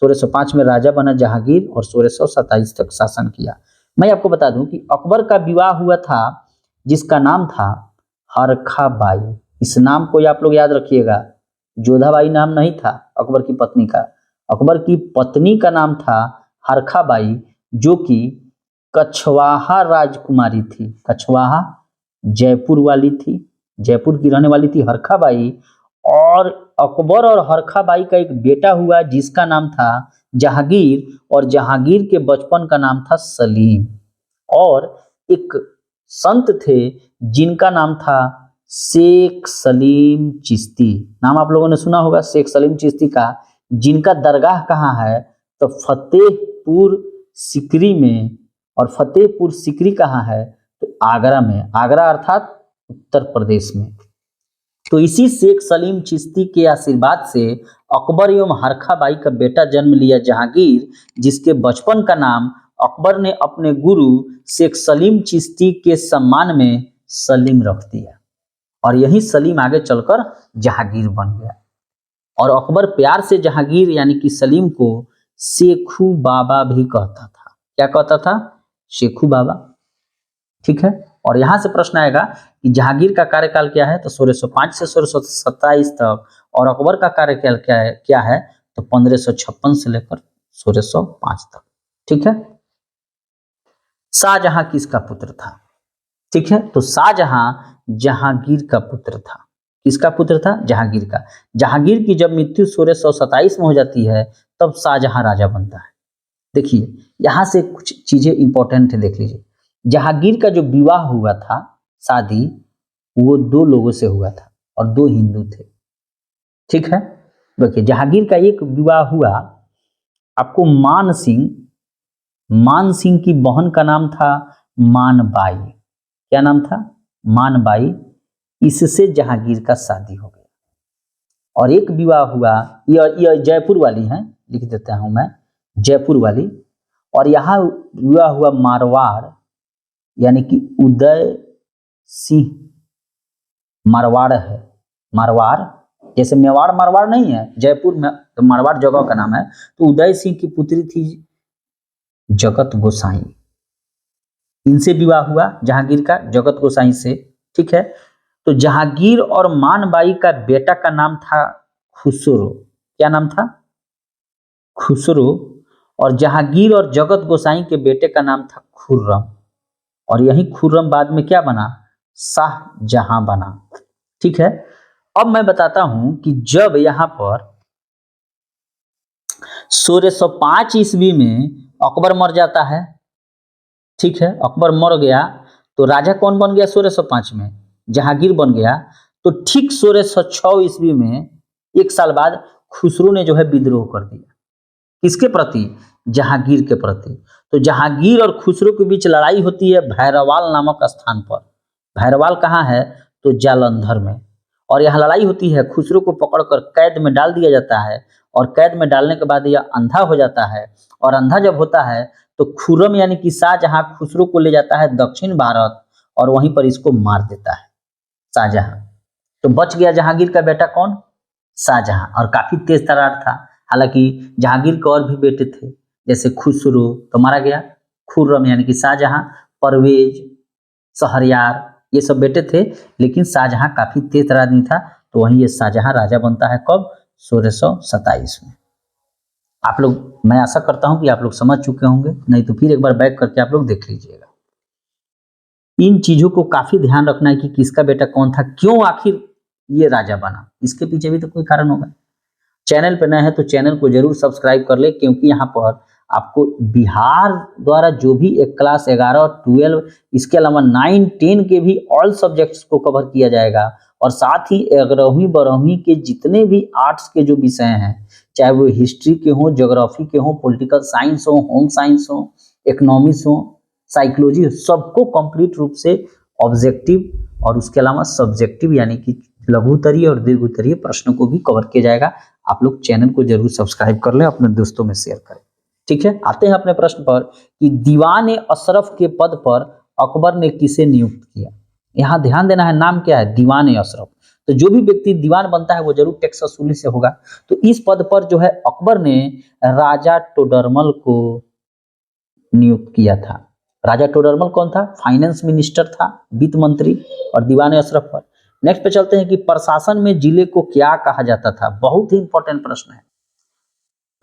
1605 में राजा बना जहांगीर, और 1627 तक शासन किया। मैं आपको बता दूं कि अकबर का विवाह हुआ था जिसका नाम था हरखाबाई। इस नाम को आप लोग याद रखिएगा, जोधाबाई नाम नहीं था अकबर की पत्नी का। अकबर की पत्नी का नाम था हरखाबाई, जो कि कछवाहा राजकुमारी थी। कछवाहा जयपुर वाली थी, जयपुर की रहने वाली थी हरखाबाई। और अकबर और हरखाबाई का एक बेटा हुआ जिसका नाम था जहांगीर, और जहांगीर के बचपन का नाम था सलीम। और एक संत थे जिनका नाम था शेख सलीम चिश्ती। नाम आप लोगों ने सुना होगा शेख सलीम चिश्ती का, जिनका दरगाह कहाँ है? तो फतेहपुर सिकरी में। और फतेहपुर सिकरी कहाँ है? तो आगरा में। आगरा अर्थात उत्तर प्रदेश में। तो इसी शेख सलीम चिश्ती के आशीर्वाद से अकबर एवं हरखाबाई का बेटा जन्म लिया जहांगीर, जिसके बचपन का नाम अकबर ने अपने गुरु शेख सलीम चिश्ती के सम्मान में सलीम रख दिया। और यही सलीम आगे चलकर जहांगीर बन गया। और अकबर प्यार से जहांगीर यानी कि सलीम को शेखू बाबा भी कहता था। क्या कहता था? शेखू बाबा। ठीक है, और यहां से प्रश्न आएगा कि जहांगीर का कार्यकाल क्या है? तो 1605 से 1627 तक। और अकबर का कार्यकाल क्या है? तो 1556 से लेकर 1605 तक। ठीक है, शाहजहां किसका पुत्र था? ठीक है, तो शाहजहां जहांगीर का पुत्र था। किसका पुत्र था? जहांगीर का। जहांगीर की जब मृत्यु 1627 में हो जाती है, तब शाहजहां राजा बनता है। देखिए, यहां से कुछ चीजें इंपॉर्टेंट है, देख लीजिए। जहांगीर का जो विवाह हुआ था, शादी, वो दो लोगों से हुआ था और दो हिंदू थे। ठीक है, देखिए जहांगीर का एक विवाह हुआ आपको मान सिंह की बहन का नाम था मानबाई। क्या नाम था? मानबाई। इससे जहांगीर का शादी हो गया। और एक विवाह हुआ, यह जयपुर वाली है, लिख देता हूं मैं, जयपुर वाली। और यहाँ विवाह हुआ मारवाड़, यानी कि उदय सिंह मारवाड़ है। मारवाड़, जैसे मेवाड़ मारवाड़ नहीं है जयपुर में, तो मारवाड़ जगह का नाम है। तो उदय सिंह की पुत्री थी जगत गोसाई। इनसे विवाह हुआ जहांगीर का, जगत गोसाई से। ठीक है, तो जहांगीर और मानबाई का बेटा का नाम था खुसरो। क्या नाम था? खुसरो। और जहांगीर और जगत गोसाई के बेटे का नाम था खुर्रम। और यही खुर्रम बाद में क्या बना? शाहजहां बना। ठीक है, अब मैं बताता हूं कि जब यहां पर 1605 ईस्वी में अकबर मर जाता है। ठीक है, अकबर मर गया तो राजा कौन बन गया 1605 में? जहांगीर बन गया। तो ठीक 1606 ईस्वी में, एक साल बाद, खुसरो ने जो है विद्रोह कर दिया। किसके प्रति? जहांगीर के प्रति। तो जहांगीर और खुसरो के बीच लड़ाई होती है भैरवाल नामक स्थान पर। भैरवाल कहाँ है? तो जालंधर में। और यहाँ लड़ाई होती है, खुसरो को पकड़कर कैद में डाल दिया जाता है। और कैद में डालने के बाद यह अंधा हो जाता है। और अंधा जब होता है तो खुर्रम यानी कि शाहजहां खुसरो को ले जाता है दक्षिण भारत, और वहीं पर इसको मार देता है शाहजहां। तो बच गया जहांगीर का बेटा कौन? शाहजहां। और काफी तेज तर्रार था। हालांकि जहांगीर के और भी बेटे थे, जैसे खुसरो तो मारा गया, खुर्रम यानी कि शाहजहां, परवेज, शहरयार, ये सब बेटे थे। लेकिन शाहजहां काफी तेज तर्रार आदमी था, तो वहीं ये शाहजहां राजा बनता है कब? 1627 में। आप लोग, मैं आशा करता हूं कि आप लोग समझ चुके होंगे, नहीं तो फिर एक बार बैक करके आप लोग देख लीजिएगा। इन चीजों को काफी ध्यान रखना है कि किसका बेटा कौन था, क्यों आखिर ये राजा बना, इसके पीछे भी तो कोई कारण होगा। चैनल पे नए हैं तो चैनल को जरूर सब्सक्राइब कर ले, क्योंकि यहाँ पर आपको बिहार द्वारा जो भी एक क्लास 11 और 12, इसके अलावा 9, 10 के भी ऑल सब्जेक्ट्स को कवर किया जाएगा। और साथ ही 11वीं 12वीं के जितने भी आर्ट्स के जो विषय हैं, चाहे वो हिस्ट्री के हों, ज्योग्राफी के हों, पॉलिटिकल साइंस हो, होम साइंस हो, इकोनॉमिक्स हो, साइकोलॉजी हो, सबको कंप्लीट रूप से ऑब्जेक्टिव और उसके अलावा सब्जेक्टिव यानी कि लघुतरीय और दीर्घोत्तरीय प्रश्नों को भी कवर किया जाएगा। आप लोग चैनल को जरूर सब्सक्राइब कर लें, अपने दोस्तों में शेयर करें। ठीक है, आते हैं अपने प्रश्न पर कि दीवान अशरफ के पद पर अकबर ने किसे नियुक्त किया। यहाँ ध्यान देना है, नाम क्या है, दीवान अशरफ। तो जो भी व्यक्ति दीवान बनता है वो जरूर टैक्स वसूली से होगा। तो इस पद पर जो है अकबर ने राजा टोडरमल को नियुक्त किया था। राजा टोडरमल कौन था, फाइनेंस मिनिस्टर था, वित्त मंत्री, और दीवान अशरफ पर। नेक्स्ट पे चलते हैं कि प्रशासन में जिले को क्या कहा जाता था। बहुत ही इंपॉर्टेंट प्रश्न है,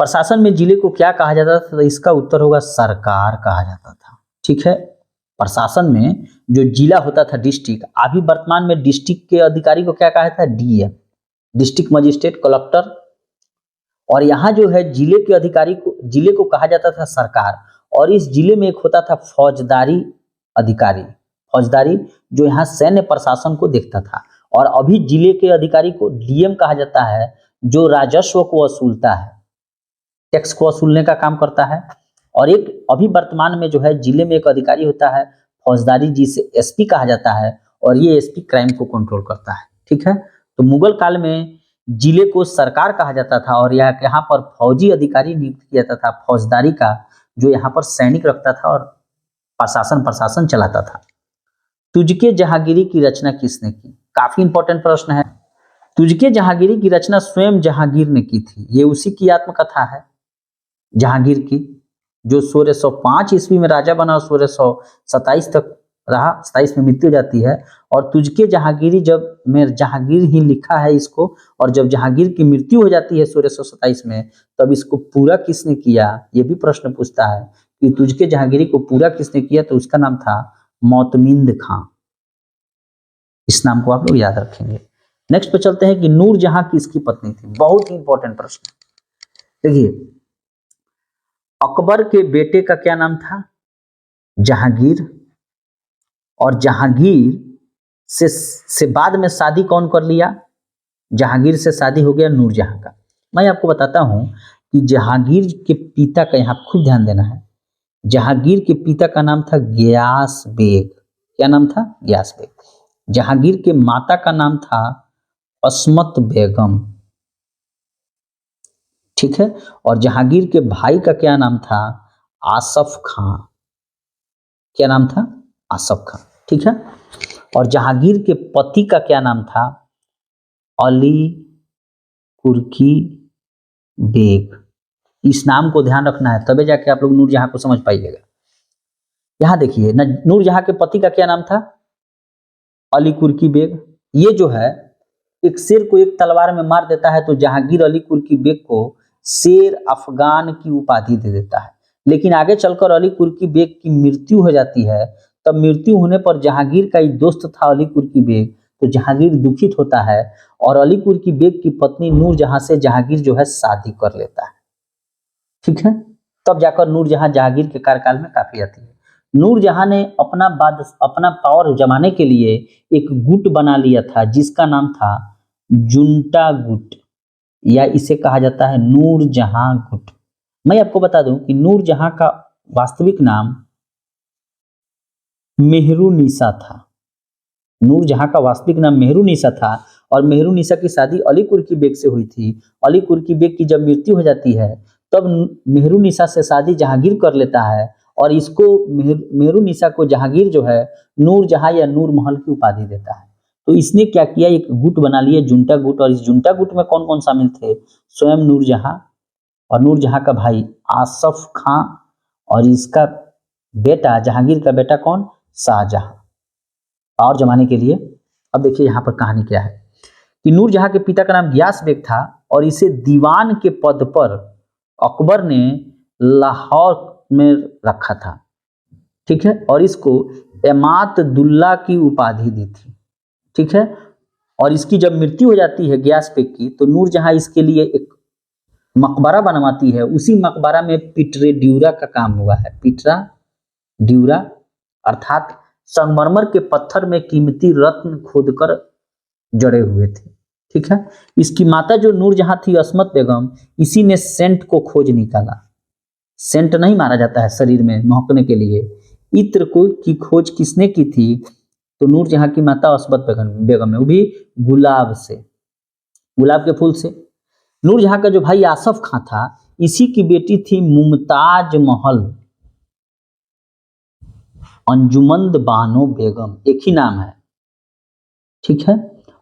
प्रशासन में जिले को क्या कहा जाता था, तो इसका उत्तर होगा सरकार कहा जाता था। ठीक है, प्रशासन में जो जिला होता था, डिस्ट्रिक्ट, अभी वर्तमान में डिस्ट्रिक्ट के अधिकारी को क्या कहा था, डीएम, डिस्ट्रिक्ट मजिस्ट्रेट, कलेक्टर। और यहाँ जो है जिले के अधिकारी को, जिले को कहा जाता था सरकार। और इस जिले में एक होता था फौजदारी अधिकारी, फौजदारी जो यहाँ सैन्य प्रशासन को देखता था। और अभी जिले के अधिकारी को डीएम कहा जाता है, जो राजस्व को वसूलता है, टैक्स को वसूलने का काम करता है। और एक अभी वर्तमान में जो है जिले में एक अधिकारी होता है फौजदारी, जिसे एसपी कहा जाता है, और ये एसपी क्राइम को कंट्रोल करता है। ठीक है, तो मुगल काल में जिले को सरकार कहा जाता था, और यहाँ पर फौजी अधिकारी नियुक्त किया जाता था फौजदारी का, जो यहाँ पर सैनिक रखता था और प्रशासन चलाता था। तुझके जहांगीरी की रचना किसने की, काफी इंपॉर्टेंट प्रश्न है। तुझके जहांगीरी की रचना स्वयं जहांगीर ने की थी। ये उसी की आत्मकथा है जहांगीर की, जो 1605 ईस्वी में राजा बना और 1627 तक रहा, 27 में मृत्यु हो जाती है। और तुझके जहांगीरी जब में जहांगीर ही लिखा है इसको, और जब जहांगीर की मृत्यु हो जाती है 1627 में, तब इसको पूरा किसने किया, ये भी प्रश्न पूछता है कि तुझके जहांगीरी को पूरा किसने किया, तो उसका नाम था मोतमिंद खां। इस नाम को आप लोग याद रखेंगे। नेक्स्ट पे चलते हैं कि नूरजहां किसकी पत्नी थी। बहुत ही इंपॉर्टेंट प्रश्न। देखिए, अकबर के बेटे का क्या नाम था, जहांगीर। और जहांगीर से बाद में शादी कौन कर लिया, जहांगीर से शादी हो गया नूरजहां का। मैं आपको बताता हूं कि जहांगीर के पिता का, यहाँ खूब ध्यान देना है, जहांगीर के पिता का नाम था गयास बेग। क्या नाम था, गयास बेग। जहांगीर के माता का नाम था अस्मत बेगम। ठीक है, और जहांगीर के भाई का क्या नाम था, आसफ खां। क्या नाम था, आसफ खां। ठीक है, और जहांगीर के पति का क्या नाम था, अली कुर्की बेग। इस नाम को ध्यान रखना है, तबे जाके आप लोग नूरजहां को समझ पाइएगा। यहां देखिए ना, नूरजहां के पति का क्या नाम था, अली कुर्की बेग। ये जो है एक शेर को एक तलवार में मार देता है, तो जहांगीर अली कुर्की बेग को शेर अफगान की उपाधि दे देता है। लेकिन आगे चलकर अली कुर्की बेग की मृत्यु हो जाती है। तब मृत्यु होने पर जहांगीर का एक दोस्त था अली कुर्की बेग, तो जहांगीर दुखित होता है और अली कुर्की बेग की पत्नी नूरजहां से जहांगीर जो है शादी कर लेता है। ठीक है, तब जाकर नूरजहां जहांगीर के कार्यकाल में काफी आती है। नूरजहां ने अपना पावर जमाने के लिए एक गुट बना लिया था, जिसका नाम था जुंटा गुट, या इसे कहा जाता है नूरजहां गुट। मैं आपको बता दूं कि नूरजहां का वास्तविक नाम मेहरुनिसा था। नूरजहां का वास्तविक नाम मेहरुनिसा था, और मेहरुनिसा की शादी अली कुर्की बेग से हुई थी। अली कुर्की बेग की जब मृत्यु हो जाती है, तब मेहरुनिसा से शादी जहांगीर कर लेता है, और इसको मेहरुनिसा को जहांगीर जो है नूरजहां या नूर महल की उपाधि देता है। तो इसने क्या किया, एक गुट बना लिया, जुंटा गुट। और इस जुंटा गुट में कौन कौन शामिल थे, स्वयं नूरजहां, और नूरजहां का भाई आसफ खां, और इसका बेटा जहांगीर का बेटा कौन, शाहजहां। और जमाने के लिए अब देखिए यहाँ पर कहानी क्या है कि नूरजहां के पिता का नाम गियास बेग था, और इसे दीवान के पद पर अकबर ने लाहौर में रखा था। ठीक है, और इसको एमात दुल्ला की उपाधि दी थी। ठीक है, और इसकी जब मृत्यु हो जाती है ग्यास बेग की, तो नूरजहां इसके लिए एक मकबरा बनवाती है। उसी मकबरा में पिटरे ड्यूरा का काम हुआ है। पिटरा ड्यूरा अर्थात संगमरमर के पत्थर में कीमती रत्न खोदकर जड़े हुए थे। ठीक है, इसकी माता जो नूरजहां थी अस्मत बेगम, इसी ने सेंट को खोज निकाला। सेंट नहीं मारा जाता है शरीर में महकने के लिए, इत्र को की खोज किसने की थी? तो नूरजहां की माता अस्मत बेगम ने, वो भी गुलाब से, गुलाब के फूल से। नूरजहां का जो भाई आसफ खां था, इसी की बेटी थी मुमताज महल अंजुमंद बानो बेगम, एक ही नाम है। ठीक है,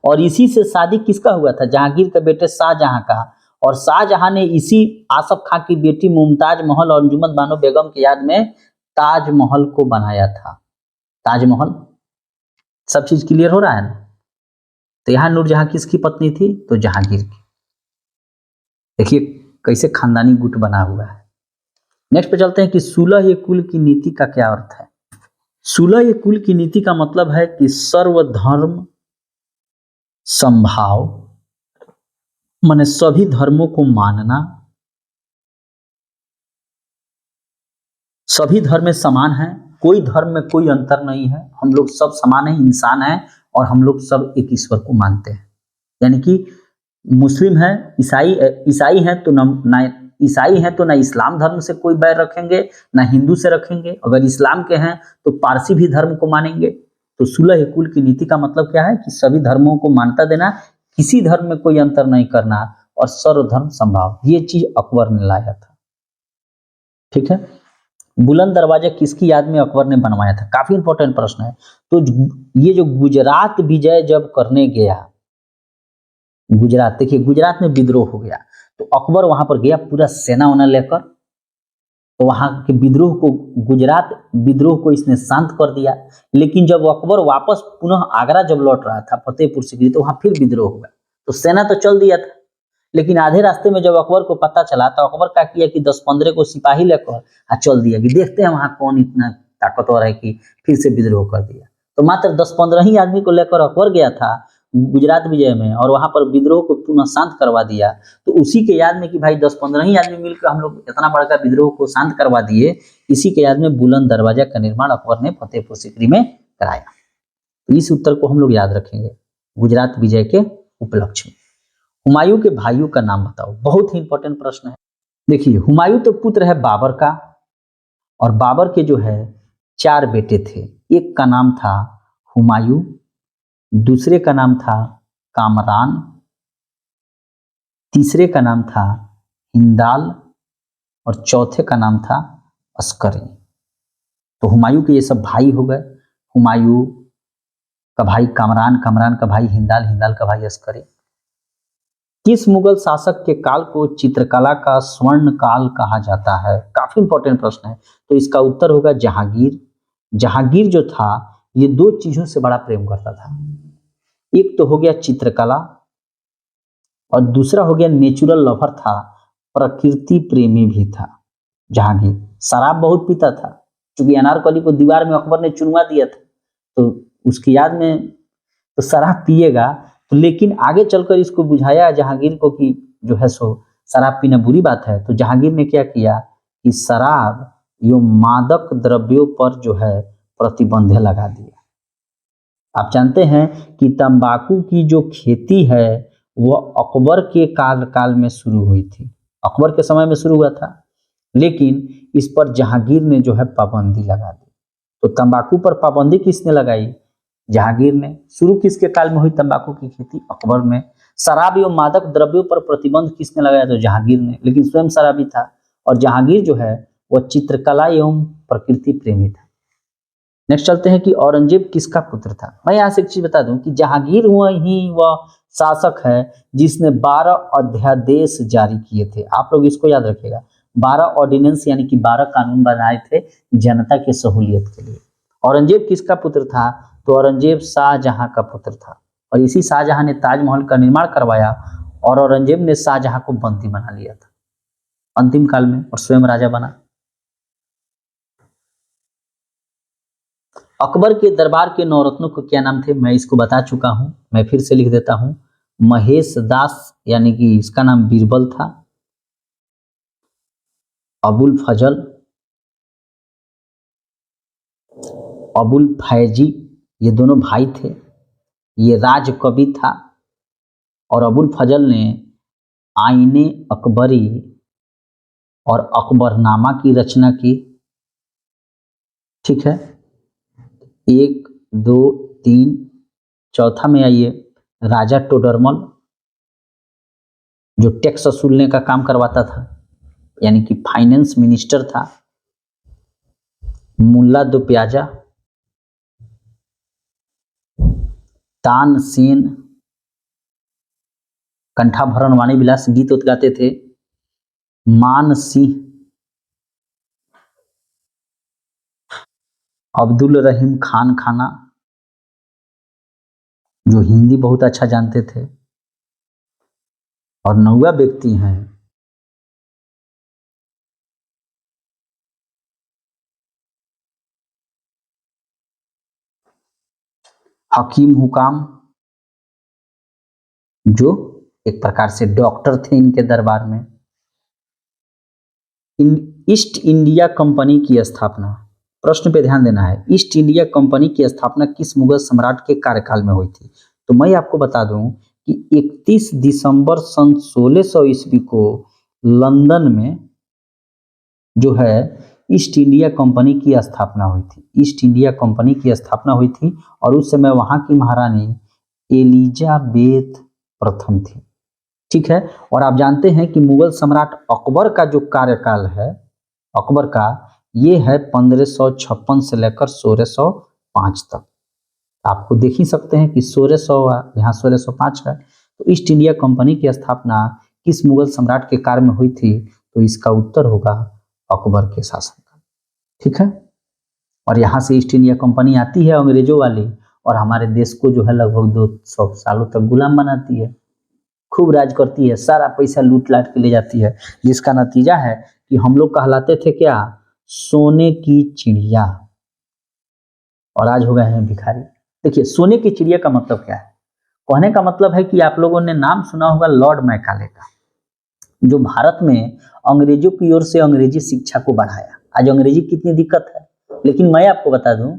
और इसी से शादी किसका हुआ था? जहांगीर के बेटे शाहजहां का। और शाहजहां ने इसी आसफ खां की बेटी मुमताज महल और अंजुमन बानो बेगम की याद में ताजमहल को बनाया था। ताजमहल, सब चीज क्लियर हो रहा है ना? तो यहाँ नूरजहां किसकी पत्नी थी? तो जहांगीर की। देखिए कैसे खानदानी गुट बना हुआ है। नेक्स्ट पे चलते हैं कि सुलह कुल की नीति का क्या अर्थ है। सुलह कुल की नीति का मतलब है कि सर्वधर्म समभाव, माने सभी धर्मों को मानना, सभी धर्म में समान हैं, कोई धर्म में कोई अंतर नहीं है, हम लोग सब समान हैं, इंसान हैं, और हम लोग सब एक ईश्वर को मानते हैं। यानी कि मुस्लिम है, ईसाई हैं तो ना ईसाई हैं तो ना इस्लाम धर्म से कोई बैर रखेंगे, ना हिंदू से रखेंगे। अगर इस्लाम के हैं तो पारसी भी धर्म को मानेंगे। तो सुलह कुल की नीति का मतलब क्या है कि सभी धर्मों को मान्यता देना, किसी धर्म में कोई अंतर नहीं करना, और सर्वधर्म समभाव। ये चीज अकबर ने लाया था। ठीक है, बुलंद दरवाजा किसकी याद में अकबर ने बनवाया था? काफी इंपॉर्टेंट प्रश्न है। तो ये जो गुजरात विजय जब करने गया, गुजरात, देखिए गुजरात में विद्रोह हो गया, तो अकबर वहां पर गया पूरा सेना वना लेकर। तो वहां के विद्रोह को, गुजरात विद्रोह को इसने शांत कर दिया। लेकिन जब अकबर वापस पुनः आगरा जब लौट रहा था फतेहपुर सीकरी, तो वहां फिर विद्रोह हुआ। तो सेना तो चल दिया था, लेकिन आधे रास्ते में जब अकबर को पता चला, तो अकबर क्या किया कि 10-15 को सिपाही लेकर चल दिया कि देखते हैं वहां कौन इतना ताकतवर है कि फिर से विद्रोह कर दिया। तो मात्र 10-15 ही आदमी को लेकर अकबर गया था गुजरात विजय में, और वहां पर विद्रोह को पुनः शांत करवा दिया। तो उसी के याद में कि भाई 10-15 ही आदमी मिलकर हम लोग इतना बड़का विद्रोह को शांत करवा दिए, इसी के याद में बुलंद दरवाजा का निर्माण अकबर ने फतेहपुर सीकरी में कराया। तो इस उत्तर को हम लोग याद रखेंगे गुजरात विजय के उपलक्ष्य में। हुमायूं के भाइयों का नाम बताओ, बहुत ही इंपॉर्टेंट प्रश्न है। देखिए हुमायूं तो पुत्र है बाबर का, और बाबर के जो है 4 बेटे थे। एक का नाम था हुमायूं, दूसरे का नाम था कामरान, तीसरे का नाम था हिंदाल, और चौथे का नाम था अस्करी। तो हुमायूं के ये सब भाई हो गए। हुमायूं का भाई कामरान, कामरान का भाई हिंदाल, हिंदाल का भाई अस्करी। किस मुगल शासक के काल को चित्रकला का स्वर्ण काल कहा जाता है? काफी इंपॉर्टेंट प्रश्न है। तो इसका उत्तर होगा जहांगीर। जहांगीर जो था, ये 2 चीजों से बड़ा प्रेम करता था। एक तो हो गया चित्रकला, और दूसरा हो गया नेचुरल लवर था, प्रकृति प्रेमी भी था। जहांगीर शराब बहुत पीता था, क्योंकि अनारकली को दीवार में अकबर ने चुनवा दिया था, तो उसकी याद में तो शराब पिएगा। तो लेकिन आगे चलकर इसको बुझाया जहांगीर को कि जो है सो शराब पीना बुरी बात है। तो जहांगीर ने क्या किया कि शराब यो मादक द्रव्यों पर जो है प्रतिबंध लगा दिया। आप जानते हैं कि तंबाकू की जो खेती है वह अकबर के काल में शुरू हुई थी, अकबर के समय में शुरू हुआ था, लेकिन इस पर जहांगीर ने जो है पाबंदी लगा दी। तो तंबाकू पर पाबंदी किसने लगाई? जहांगीर ने। शुरू किसके काल में हुई तंबाकू की खेती? अकबर में। शराब एवं मादक द्रव्यों पर प्रतिबंध किसने लगाया? तो जहांगीर ने, लेकिन स्वयं शराबी था। और जहांगीर जो है वह चित्रकला एवं प्रकृति प्रेमी था। नेक्स्ट चलते हैं कि औरंगजेब किसका पुत्र था। मैं यहाँ से एक चीज बता दूं कि जहांगीर वही वह शासक है जिसने 12 अध्यादेश जारी किए थे। आप लोग इसको याद रखिएगा, 12 ऑर्डिनेंस यानी कि 12 कानून बनाए थे जनता की सहूलियत के लिए। औरंगजेब किसका पुत्र था? तो औरंगजेब शाहजहां का पुत्र था, और इसी शाहजहां ने ताजमहल का निर्माण करवाया, और औरंगजेब ने शाहजहां को बंदी बना लिया था अंतिम काल में, और स्वयं राजा बना। अकबर के दरबार के नवरत्नों को क्या नाम थे, मैं इसको बता चुका हूं, मैं फिर से लिख देता हूं। महेश दास यानी कि इसका नाम बीरबल था, अबुल फजल, अबुल फैजी, ये दोनों भाई थे। ये राज कवि था और अबुल फजल ने आईने अकबरी और अकबरनामा की रचना की। ठीक है, एक, दो, तीन, चौथा में आइए राजा टोडरमल, जो टैक्स वसूलने का काम करवाता था, यानी कि फाइनेंस मिनिस्टर था। मुल्ला दो प्याजा, तानसेन, कंठाभरण वाणी विलास गीत उत गाते थे। मान सिंह, अब्दुल रहीम खान खाना, जो हिंदी बहुत अच्छा जानते थे। और नौवा व्यक्ति हैं हकीम हुकाम, जो एक प्रकार से डॉक्टर थे इनके दरबार में। ईस्ट इंडिया कंपनी की स्थापना, प्रश्न पे ध्यान देना है, ईस्ट इंडिया कंपनी की स्थापना किस मुगल सम्राट के कार्यकाल में हुई थी? तो मैं आपको बता दूं कि 31 दिसंबर सन 1600 ईस्वी को लंदन में जो है ईस्ट इंडिया कंपनी की स्थापना हुई थी। ईस्ट इंडिया कंपनी की स्थापना हुई थी और उस समय वहां की महारानी एलिजाबेथ प्रथम थी। ठीक है, और आप जानते हैं कि मुगल सम्राट अकबर का जो कार्यकाल है, अकबर का, ये है 1556 से लेकर 1605 तक। आपको देख ही सकते हैं कि 1600 यहाँ 1605 है। तो ईस्ट इंडिया कंपनी की स्थापना किस मुगल सम्राट के काल में हुई थी? तो इसका उत्तर होगा अकबर के शासनकाल। ठीक है, और यहाँ से ईस्ट इंडिया कंपनी आती है अंग्रेजों वाली और हमारे देश को जो है लगभग 200 सालों तक गुलाम बनाती है, खूब राज करती है, सारा पैसा लूट लाट के ले जाती है, जिसका नतीजा है कि हम लोग कहलाते थे क्या? सोने की चिड़िया, और आज हो गए हैं भिखारी। देखिए, सोने की चिड़िया का मतलब क्या है? कहने का मतलब है कि आप लोगों ने नाम सुना होगा लॉर्ड मैकाले का, जो भारत में अंग्रेजों की ओर से अंग्रेजी शिक्षा को बढ़ाया। आज अंग्रेजी कितनी दिक्कत है, लेकिन मैं आपको बता दूं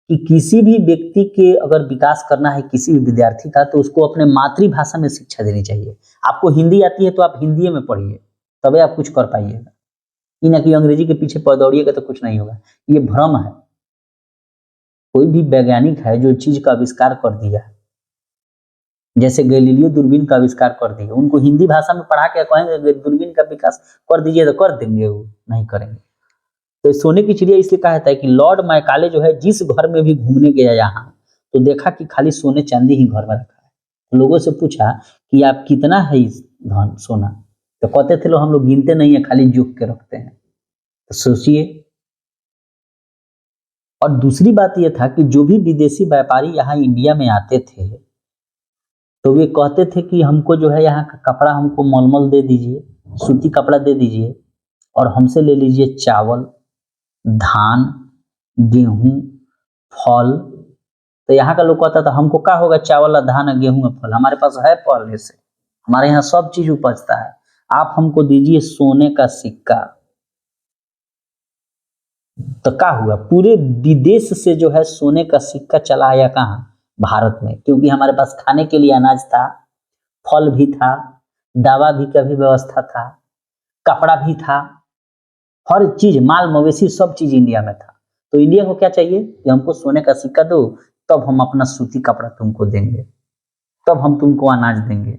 कि किसी भी व्यक्ति के अगर विकास करना है, किसी भी विद्यार्थी का, तो उसको अपने मातृभाषा में शिक्षा देनी चाहिए। आपको हिंदी आती है तो आप हिंदी में पढ़िए, तभी आप कुछ कर पाइएगा। ये ना कि अंग्रेजी के पीछे दौड़िएगा तो कुछ नहीं होगा, ये भ्रम है। कोई भी वैज्ञानिक है जो चीज का आविष्कार कर दिया, जैसे गैलीलियो दूरबीन का आविष्कार कर दिया, उनको हिंदी भाषा में पढ़ा के कहेंगे दूरबीन का विकास कर दीजिए तो कर देंगे, वो नहीं करेंगे। तो सोने की चिड़िया इसलिए कहा जाता है कि लॉर्ड मैकाले जो है जिस घर में भी घूमने गया यहाँ, तो देखा कि खाली सोने चांदी ही घर में रखा है। तो लोगों से पूछा कि आप कितना है इस धन सोना, तो कहते थे लोग हम लोग गिनते नहीं है, खाली जोख के रखते हैं। तो सोचिए। और दूसरी बात यह था कि जो भी विदेशी व्यापारी यहाँ इंडिया में आते थे, तो वे कहते थे कि हमको जो है यहाँ का कपड़ा हमको मलमल दे दीजिए, सूती कपड़ा दे दीजिए, और हमसे ले लीजिए चावल, धान, गेहूं, फल। तो यहाँ का लोग कहता था हमको क्या होगा, चावल और धान और गेहूं और फल, हमारे पास है पहले से, हमारे यहाँ सब चीज उपजता है, आप हमको दीजिए सोने का सिक्का। तो क्या हुआ, पूरे विदेश से जो है सोने का सिक्का चला आया कहाँ? भारत में, क्योंकि हमारे पास खाने के लिए अनाज था, फल भी था, दवा भी का भी व्यवस्था था, कपड़ा भी था, हर चीज, माल मवेशी सब चीज इंडिया में था। तो इंडिया को क्या चाहिए कि हमको सोने का सिक्का दो, तब हम अपना सूती कपड़ा तुमको देंगे, तब हम तुमको अनाज देंगे,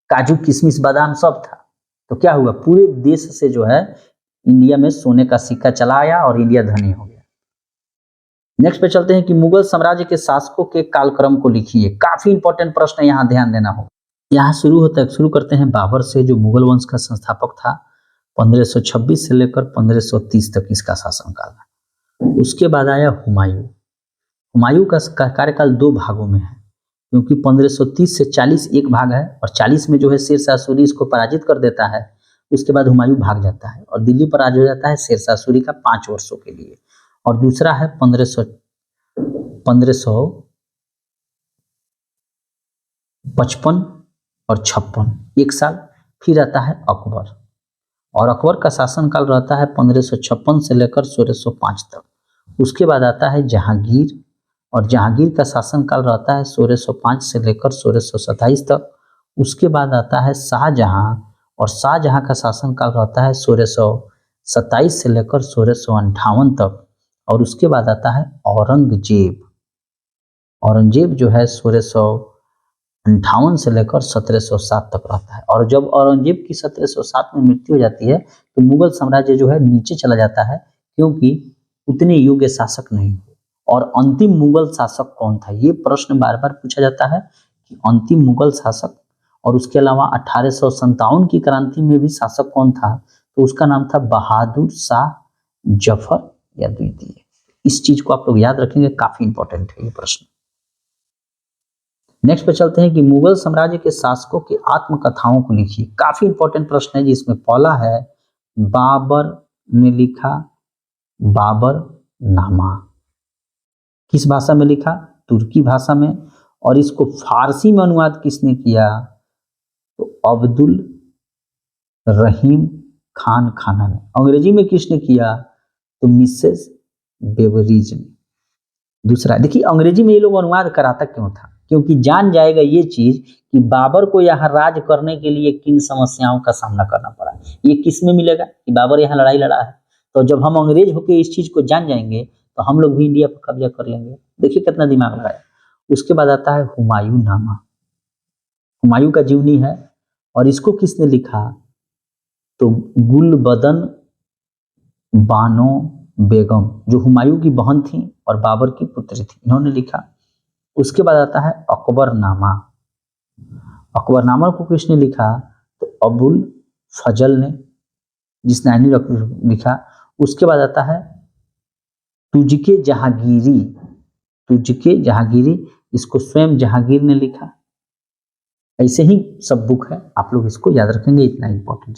काजू किशमिश बादाम सब था। तो क्या हुआ, पूरे देश से जो है इंडिया में सोने का सिक्का चला आया और इंडिया धनी हो गया। नेक्स्ट पे चलते हैं कि मुगल साम्राज्य के शासकों के कालक्रम को लिखिए। काफी इंपॉर्टेंट प्रश्न है, यहाँ ध्यान देना होगा। यहाँ शुरू करते हैं बाबर से, जो मुगल वंश का संस्थापक था। 1526 से लेकर 1530 तक इसका शासनकाल है। उसके बाद आया हुमायूं। हुमायूं का कार्यकाल दो भागों में है, क्योंकि 1530 से 40 एक भाग है, और 40 में जो है शेरशाह सूरी इसको पराजित कर देता है। उसके बाद हुमायूं भाग जाता है और दिल्ली पर राज हो जाता है शेरशाह सूरी का 5 वर्षों के लिए। और दूसरा है 1555 और 56 एक साल। फिर आता है अकबर, और अकबर का शासनकाल रहता है 1556 से लेकर 1605 तक। उसके बाद आता है जहांगीर, और जहांगीर का शासनकाल रहता है 1605 से लेकर 1627 तक। उसके बाद आता है शाहजहां, और शाहजहां का शासनकाल रहता है 1627 से लेकर 1658 तक। और उसके बाद आता है औरंगजेब। औरंगजेब जो है 1658 से लेकर 1707 तक रहता है। और जब औरंगजेब की 1707 में मृत्यु हो जाती है तो मुगल साम्राज्य जो है नीचे चला जाता है, क्योंकि उतने योग्य शासक नहीं हुए। और अंतिम मुगल शासक कौन था, ये प्रश्न बार बार पूछा जाता है कि अंतिम मुगल शासक। और उसके अलावा 1857 की क्रांति में भी शासक कौन था, तो उसका नाम था बहादुर शाह जफर या द्वितीय। इस चीज को आप लोग याद रखेंगे, काफी इंपॉर्टेंट है ये प्रश्न। नेक्स्ट पे चलते हैं कि मुगल साम्राज्य के शासकों की आत्मकथाओं को लिखिए। काफी इंपॉर्टेंट प्रश्न है जिसमें पहला है बाबर ने लिखा बाबर नामा। किस भाषा में लिखा, तुर्की भाषा में। और इसको फारसी में अनुवाद किसने किया, तो अब्दुल रहीम खान खाना ने। अंग्रेजी में किसने किया, तो मिसेस बेवरीज ने। दूसरा देखिए, अंग्रेजी में ये लोग अनुवाद कराता क्यों था, क्योंकि जान जाएगा ये चीज कि बाबर को यहाँ राज करने के लिए किन समस्याओं का सामना करना पड़ा। ये किस में मिलेगा कि बाबर यहाँ लड़ाई लड़ा है। तो जब हम अंग्रेज होके इस चीज को जान जाएंगे तो हम लोग भी इंडिया पर कब्जा कर लेंगे। देखिए कितना दिमाग लगाया। उसके बाद आता है हुमायूं नामा। हुमायूं का जीवनी है, और इसको किसने लिखा, तो गुलबदन बानो बेगम, जो हुमायूं की बहन थी और बाबर की पुत्री थी, इन्होंने लिखा। उसके बाद आता है अकबरनामा। अकबरनामा को किसने लिखा, तो अबुल फजल ने, जिसने आईनी लिखा। उसके बाद आता है तुझके जहांगीरी। तुझके जहांगीरी, इसको स्वयं जहांगीर ने लिखा। ऐसे ही सब बुक है, आप लोग इसको याद रखेंगे, इतना इंपॉर्टेंट।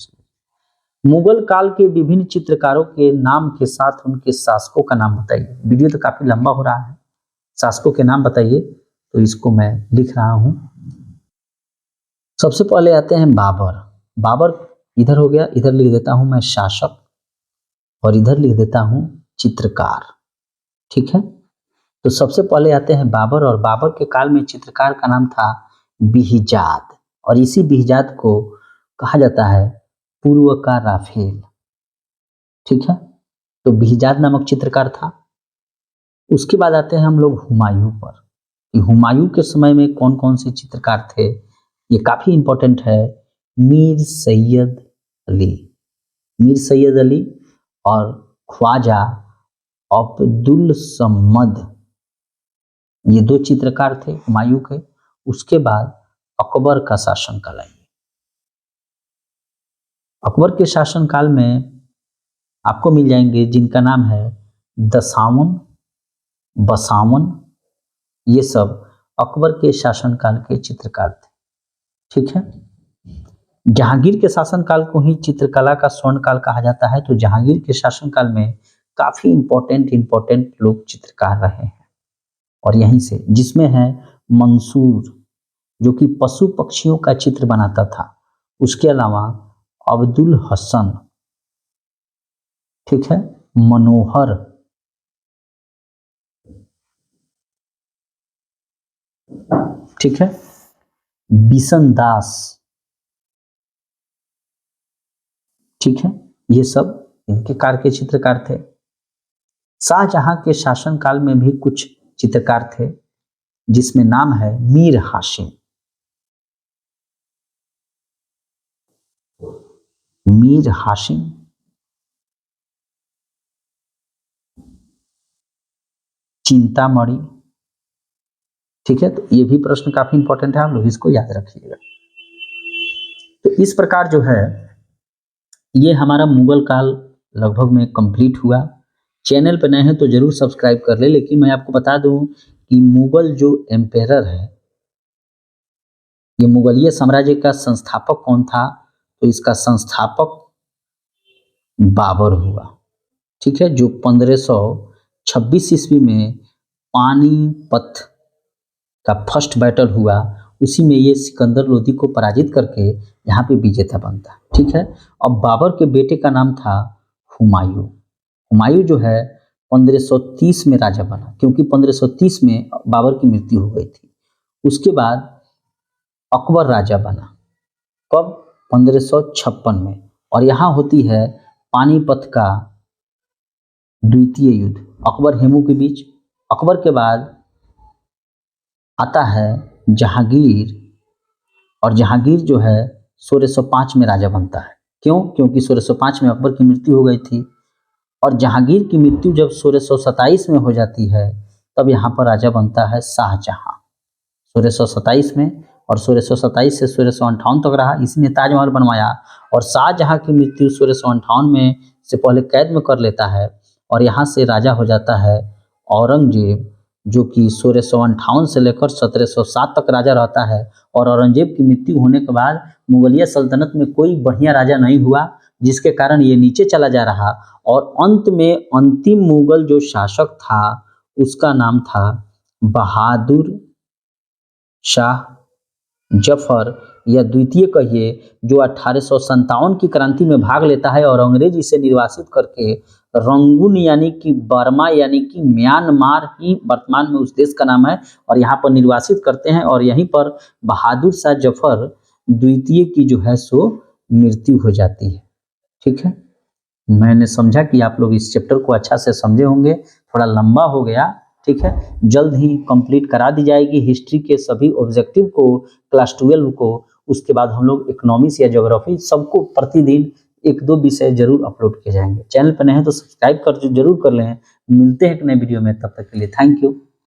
मुगल काल के विभिन्न चित्रकारों के नाम के साथ उनके शासकों का नाम बताइए। वीडियो तो काफी लंबा हो रहा है, शासकों के नाम बताइए, तो इसको मैं लिख रहा हूं। सबसे पहले आते हैं बाबर। बाबर इधर हो गया, इधर लिख देता हूं मैं शासक, और इधर लिख देता हूं चित्रकार। ठीक है, तो सबसे पहले आते हैं बाबर, और बाबर के काल में चित्रकार का नाम था बिहिजाद, और इसी बिहिजाद को कहा जाता है पूर्व का राफेल। ठीक है, तो बिहिजाद नामक चित्रकार था। उसके बाद आते हैं हम लोग हुमायूं पर, कि हुमायूं के समय में कौन कौन से चित्रकार थे। ये काफी इंपॉर्टेंट है। मीर सैयद अली, मीर सैयद अली और ख्वाजा अब्दुल सम्मद, ये दो चित्रकार थे हुमायूं के। उसके बाद अकबर का शासनकाल आएगा। अकबर के शासनकाल में आपको मिल जाएंगे जिनका नाम है दसावन, बसावन, ये सब अकबर के शासनकाल के चित्रकार थे। ठीक है, जहांगीर के शासनकाल को ही चित्रकला का स्वर्णकाल कहा जाता है। तो जहांगीर के शासनकाल में काफी इंपॉर्टेंट लोग चित्रकार रहे हैं, और यहीं से जिसमें है मंसूर, जो कि पशु पक्षियों का चित्र बनाता था। उसके अलावा अब्दुल हसन, ठीक है, मनोहर, ठीक है, बिशन दास, ठीक है, ये सब इनके कार के चित्रकार थे। शाहजहां के शासनकाल में भी कुछ चित्रकार थे, जिसमें नाम है मीर हाशिम। मीर हाशिम, चिंतामणि। ठीक है, तो ये भी प्रश्न काफी इंपॉर्टेंट है, आप लोग इसको याद रखिएगा। तो इस प्रकार जो है ये हमारा मुगल काल लगभग में कंप्लीट हुआ। चैनल पर नए हैं तो जरूर सब्सक्राइब कर ले। लेकिन मैं आपको बता दूं कि मुगल जो एम्पेरर है, ये मुगलिय साम्राज्य का संस्थापक कौन था, तो इसका संस्थापक बाबर हुआ। ठीक है, जो 1526 ईस्वी में पानीपत का फर्स्ट बैटल हुआ, उसी में ये सिकंदर लोदी को पराजित करके यहाँ पे विजेता बनता है। ठीक है। अब बाबर के बेटे का नाम था हुमायूं। हुमायूं जो है 1530 में राजा बना, क्योंकि 1530 में बाबर की मृत्यु हो गई थी। उसके बाद अकबर राजा बना, कब? 1556 में। और यहाँ होती है पानीपत का द्वितीय युद्ध अकबर हेमू के बीच। अकबर के बाद आता है जहांगीर, और जहांगीर जो है 1605 में राजा बनता है। क्यों? क्योंकि 1605 में अकबर की मृत्यु हो गई थी, और जहांगीर की मृत्यु जब 1627 में हो जाती है, तब यहाँ पर राजा बनता है शाहजहां 1627 में। और 1627 से 1658 तक रहा, इसी ने ताजमहल बनवाया। और शाहजहां की मृत्यु 1658 में से पहले कैद में कर लेता है, और यहाँ से राजा हो जाता है औरंगजेब, जो कि 1658 से लेकर 1707 तक राजा रहता है। और औरंगजेब की मृत्यु होने के बाद मुगलिया सल्तनत में कोई बढ़िया राजा नहीं हुआ, जिसके कारण ये नीचे चला जा रहा। और अंत में अंतिम मुगल जो शासक था, उसका नाम था बहादुर शाह जफर, या द्वितीय कहिए, जो 1857 की क्रांति में भाग लेता है और अंग्रेज इसे निर्वासित करके रंगून यानी कि बर्मा यानी कि म्यांमार ही वर्तमान में उस देश का नाम है, और यहाँ पर निर्वासित करते हैं। और यहीं पर बहादुर शाह जफर द्वितीय की जो है सो मृत्यु हो जाती है। ठीक है। मैंने समझा कि आप लोग इस चैप्टर को अच्छा से समझे होंगे, थोड़ा लंबा हो गया। ठीक है। जल्द ही कंप्लीट करा दी जाएगी हिस्ट्री के सभी ऑब्जेक्टिव को, क्लास 12 को। उसके बाद हम लोग इकोनॉमिक्स या ज्योग्राफी सबको प्रतिदिन 1-2 विषय जरूर अपलोड किए जाएंगे। चैनल पर नए हैं तो सब्सक्राइब कर जरूर कर लें। मिलते हैं एक नए वीडियो में, तब तक के लिए थैंक यू।